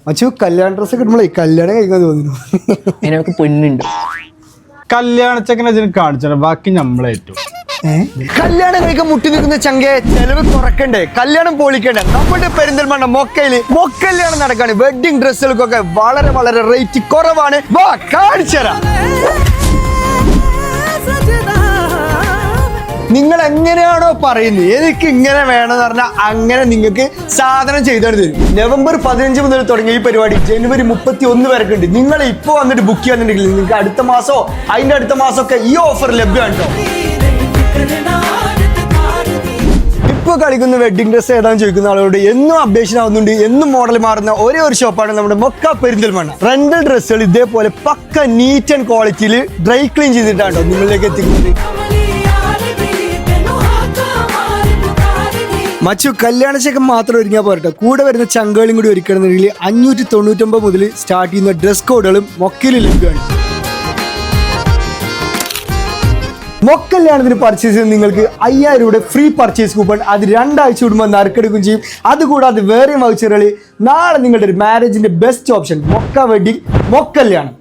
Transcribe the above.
മച്ചു കല്യാണ ഡ്രസ്സ് കിട്ടുമ്പോഴേ കല്യാണം കഴിക്കാൻ തോന്നുന്നു. അതിനൊക്കെ പെണ്ണുണ്ട്. കല്യാണച്ചക്കനെ അതിന് കാണിച്ചാൽ ബാക്കി നമ്മളേറ്റു. കല്യാണം കഴിക്കാൻ മുട്ടി നിൽക്കുന്ന ചങ്കയെ ചെലവ് കുറക്കണ്ടേ, കല്യാണം പൊളിക്കണ്ടേ? നമ്മുടെ പെരിന്തൽമണ്ണ മൊക്കല്യാണം നടക്കാണ്. വെഡിങ് ഡ്രസ്സുകൾക്കൊക്കെ വളരെ വളരെ റേറ്റ് കുറവാണ്. വാ കാണിച്ചുതരാം. നിങ്ങൾ എങ്ങനെയാണോ പറയുന്നത് എനിക്ക് ഇങ്ങനെ വേണമെന്ന് പറഞ്ഞാൽ അങ്ങനെ നിങ്ങൾക്ക് സാധനം ചെയ്താണ് തരും. November 15 മുതൽ തുടങ്ങിയ ഈ പരിപാടി January 31 വരെ ഉണ്ട്. നിങ്ങൾ ഇപ്പോൾ വന്നിട്ട് ബുക്ക് ചെയ്യാന്നുണ്ടെങ്കിൽ നിങ്ങൾക്ക് അടുത്ത മാസമോ അതിന്റെ അടുത്ത മാസമൊക്കെ ഈ ഓഫർ ലഭ്യമാണ് കേട്ടോ. ഇപ്പോൾ കളിക്കുന്ന വെഡിങ് ഡ്രസ്സ് ഏതാണെന്ന് ചോദിക്കുന്ന ആളോട് എന്നും അപ്ഡേഷൻ ആവുന്നുണ്ട്, എന്നും മോഡൽ മാറുന്ന ഒരേ ഒരു ഷോപ്പാണ് നമ്മുടെ മൊക്ക പെരിന്തൽമണ്ണ. റെന്റൽ ഡ്രസ്സുകൾ ഇതേപോലെ പക്ക നീറ്റ് ആൻഡ് ക്വാളിറ്റിയിൽ ഡ്രൈ ക്ലീൻ ചെയ്തിട്ടാണോ നിങ്ങളിലേക്ക് എത്തിക്കുന്നത്. മച്ചു കല്യാണശേഷം മാത്രം ഒരുങ്ങിയാൽ പോരട്ടെ, കൂടെ വരുന്ന ചങ്കുകളും കൂടി ഒരുക്കണമെന്നുണ്ടെങ്കിൽ 599 മുതൽ സ്റ്റാർട്ട് ചെയ്യുന്ന ഡ്രസ് കോഡുകളും മൊക്കയിൽ ലഭ്യമാണ്. മൊക്കല്യാണത്തിന് പർച്ചേസ് ചെയ്ത് നിങ്ങൾക്ക് 5000 രൂപയുടെ ഫ്രീ പർച്ചേസ് കൂപ്പൺ അത് 2 ആഴ്ച കൂടുമ്പോൾ നറുക്കെടുക്കുകയും ചെയ്യും. അതുകൂടാതെ വേറെയും വൗച്ചറുകൾ. നാളെ നിങ്ങളുടെ ഒരു മാരേജിന്റെ ബെസ്റ്റ് ഓപ്ഷൻ മൊക്ക വെഡിങ് മൊക്കല്യാണം.